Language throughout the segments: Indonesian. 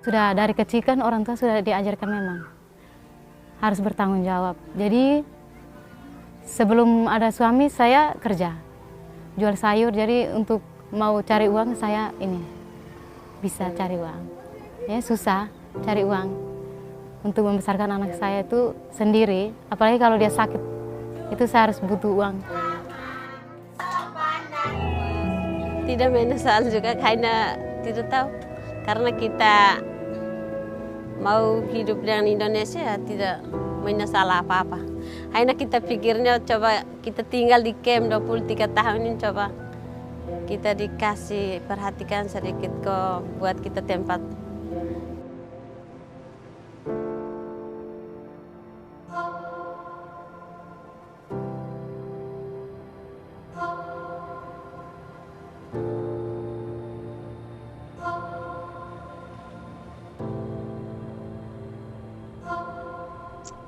Sudah dari kecil kan orang tua sudah diajarkan memang harus bertanggung jawab. Jadi sebelum ada suami saya kerja, jual sayur. Jadi untuk mau cari uang saya ini bisa cari uang. Ya susah cari uang untuk membesarkan anak saya itu sendiri. Apalagi kalau dia sakit, itu saya harus butuh uang. Tidak menyesal juga karena tidak tahu. Karena kita mau hidup dengan Indonesia tidak menyesal apa-apa. Hanya kita pikirnya coba kita tinggal di camp 23 tahun ini coba kita dikasih perhatikan sedikit kok buat kita tempat.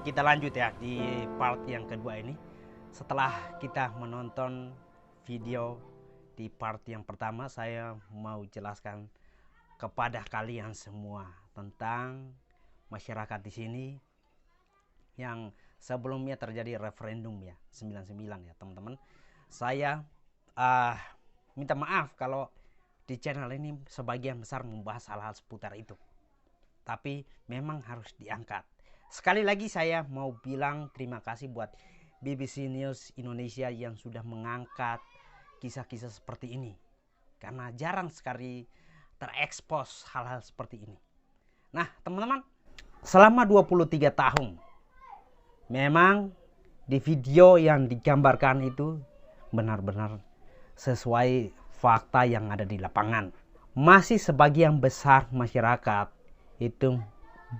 Kita lanjut ya di part yang kedua ini. Setelah kita menonton video di part yang pertama, saya mau jelaskan kepada kalian semua tentang masyarakat di sini yang sebelumnya terjadi referendum ya 99 ya teman-teman. Saya minta maaf kalau di channel ini sebagian besar membahas hal-hal seputar itu, tapi memang harus diangkat. Sekali lagi saya mau bilang terima kasih buat BBC News Indonesia yang sudah mengangkat kisah-kisah seperti ini. Karena jarang sekali terekspos hal-hal seperti ini. Nah teman-teman, selama 23 tahun memang di video yang digambarkan itu benar-benar sesuai fakta yang ada di lapangan. Masih sebagian besar masyarakat itu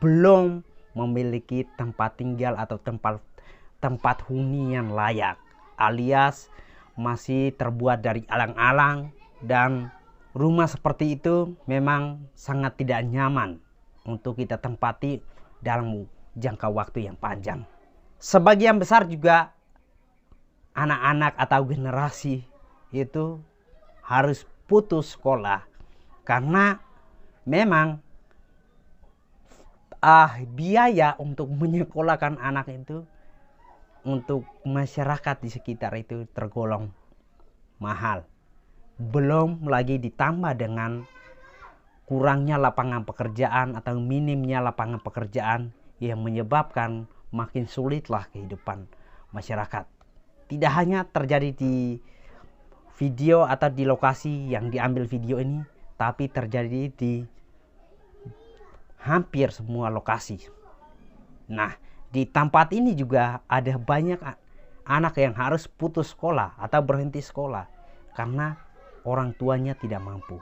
belum memiliki tempat tinggal atau tempat hunian layak, alias masih terbuat dari alang-alang, dan rumah seperti itu memang sangat tidak nyaman untuk kita tempati dalam jangka waktu yang panjang. Sebagian besar juga anak-anak atau generasi itu harus putus sekolah karena memang biaya untuk menyekolahkan anak itu untuk masyarakat di sekitar itu tergolong mahal. Belum lagi ditambah dengan kurangnya lapangan pekerjaan atau minimnya lapangan pekerjaan yang menyebabkan makin sulitlah kehidupan masyarakat. Tidak hanya terjadi di video atau di lokasi yang diambil video ini, tapi terjadi di hampir semua lokasi. Nah, di tempat ini juga ada banyak anak yang harus putus sekolah atau berhenti sekolah karena orang tuanya tidak mampu.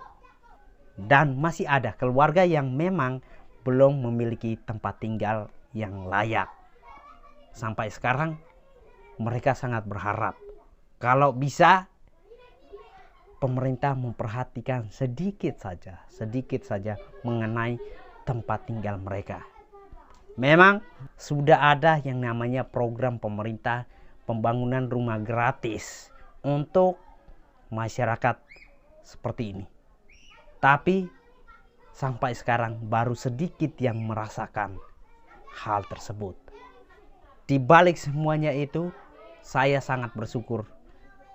Dan masih ada keluarga yang memang belum memiliki tempat tinggal yang layak. Sampai sekarang mereka sangat berharap kalau bisa pemerintah memperhatikan sedikit saja mengenai tempat tinggal mereka. Memang sudah ada yang namanya program pemerintah pembangunan rumah gratis untuk masyarakat seperti ini. Tapi sampai sekarang baru sedikit yang merasakan hal tersebut. Di balik semuanya itu, saya sangat bersyukur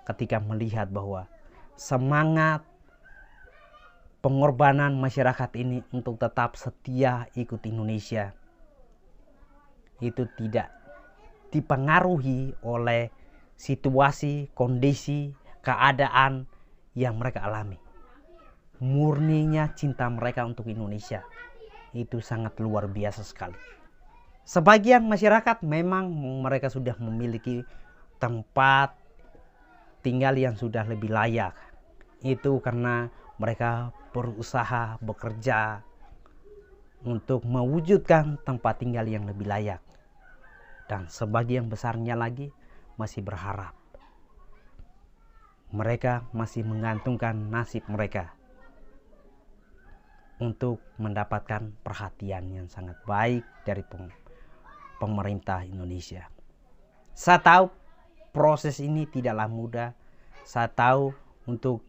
ketika melihat bahwa semangat pengorbanan masyarakat ini untuk tetap setia ikut Indonesia itu tidak dipengaruhi oleh situasi, kondisi, keadaan yang mereka alami. Murninya cinta mereka untuk Indonesia itu sangat luar biasa sekali. Sebagian masyarakat memang mereka sudah memiliki tempat tinggal yang sudah lebih layak. Itu karena mereka berusaha bekerja untuk mewujudkan tempat tinggal yang lebih layak. Dan sebagian besarnya lagi masih berharap. Mereka masih menggantungkan nasib mereka untuk mendapatkan perhatian yang sangat baik dari pemerintah Indonesia. Saya tahu proses ini tidaklah mudah. Saya tahu untuk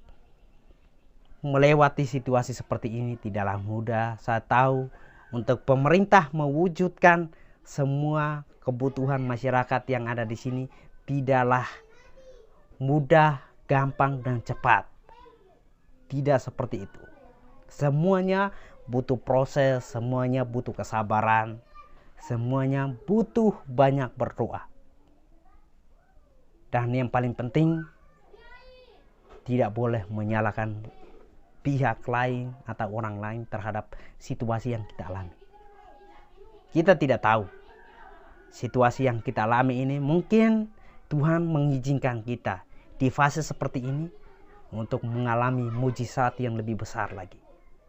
melewati situasi seperti ini tidaklah mudah. Saya tahu untuk pemerintah mewujudkan semua kebutuhan masyarakat yang ada di sini tidaklah mudah, gampang, dan cepat. Tidak seperti itu. Semuanya butuh proses, semuanya butuh kesabaran, semuanya butuh banyak berdoa. Dan yang paling penting, tidak boleh menyalahkan pihak lain atau orang lain terhadap situasi yang kita alami. Kita tidak tahu situasi yang kita alami ini, mungkin Tuhan mengizinkan kita di fase seperti ini untuk mengalami mujizat yang lebih besar lagi.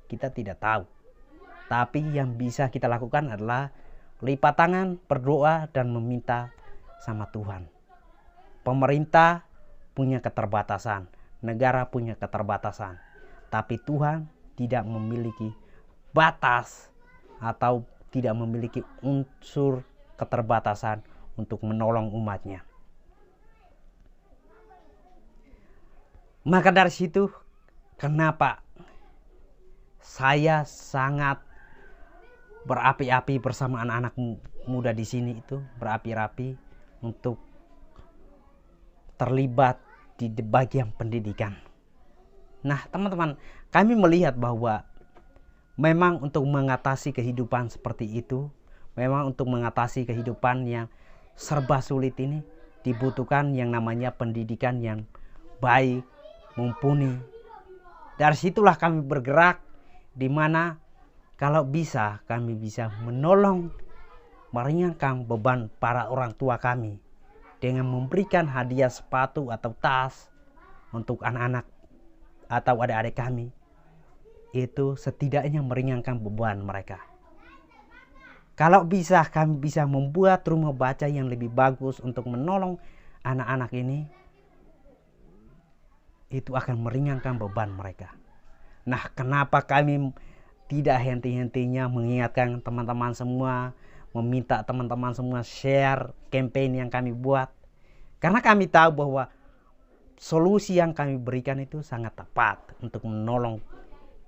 Kita tidak tahu. Tapi yang bisa kita lakukan adalah lipat tangan, berdoa, dan meminta sama Tuhan. Pemerintah punya keterbatasan, negara punya keterbatasan, tapi Tuhan tidak memiliki batas atau tidak memiliki unsur keterbatasan untuk menolong umatnya. Maka dari situ, kenapa saya sangat berapi-api bersama anak-anak muda di sini itu, berapi-api untuk terlibat di bagian pendidikan. Nah, teman-teman, kami melihat bahwa memang untuk mengatasi kehidupan seperti itu, memang untuk mengatasi kehidupan yang serba sulit ini dibutuhkan yang namanya pendidikan yang baik, mumpuni. Dari situlah kami bergerak, di mana kalau bisa kami bisa menolong, meringankan beban para orang tua kami dengan memberikan hadiah sepatu atau tas untuk anak-anak atau adik-adik kami. Itu setidaknya meringankan beban mereka. Kalau bisa kami bisa membuat rumah baca yang lebih bagus untuk menolong anak-anak ini, itu akan meringankan beban mereka. Nah, kenapa kami tidak henti-hentinya mengingatkan teman-teman semua, meminta teman-teman semua share campaign yang kami buat? Karena kami tahu bahwa solusi yang kami berikan itu sangat tepat untuk menolong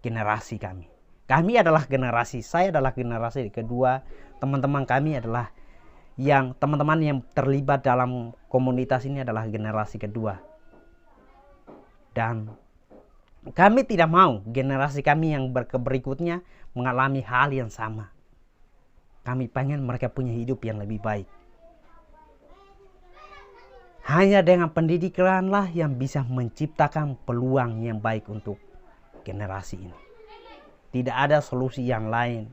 generasi kami. Kami adalah generasi, saya adalah generasi kedua, teman-teman kami adalah teman-teman yang terlibat dalam komunitas ini adalah generasi kedua. Dan kami tidak mau generasi kami yang berikutnya mengalami hal yang sama. Kami pengen mereka punya hidup yang lebih baik. Hanya dengan pendidikanlah yang bisa menciptakan peluang yang baik untuk generasi ini. Tidak ada solusi yang lain.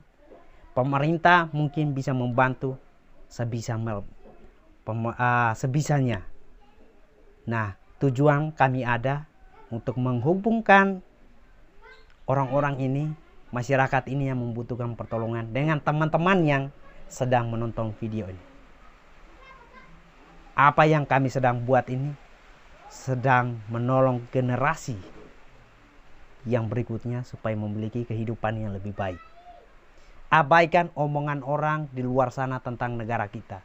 Pemerintah mungkin bisa membantu sebisanya. Nah, tujuan kami ada untuk menghubungkan orang-orang ini, masyarakat ini yang membutuhkan pertolongan dengan teman-teman yang sedang menonton video ini. Apa yang kami sedang buat ini sedang menolong generasi yang berikutnya supaya memiliki kehidupan yang lebih baik. Abaikan omongan orang di luar sana tentang negara kita.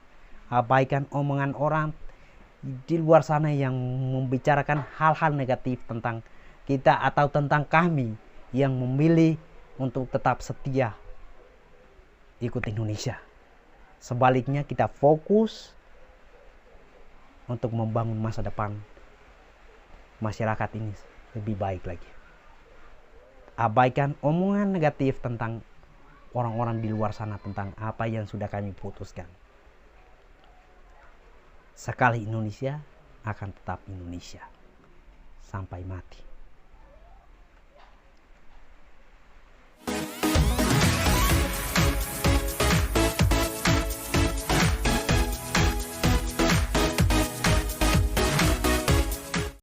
Abaikan omongan orang di luar sana yang membicarakan hal-hal negatif tentang kita atau tentang kami yang memilih untuk tetap setia ikut Indonesia. Sebaliknya kita fokus untuk membangun masa depan masyarakat ini lebih baik lagi. Abaikan omongan negatif tentang orang-orang di luar sana tentang apa yang sudah kami putuskan. Sekali Indonesia akan tetap Indonesia sampai mati.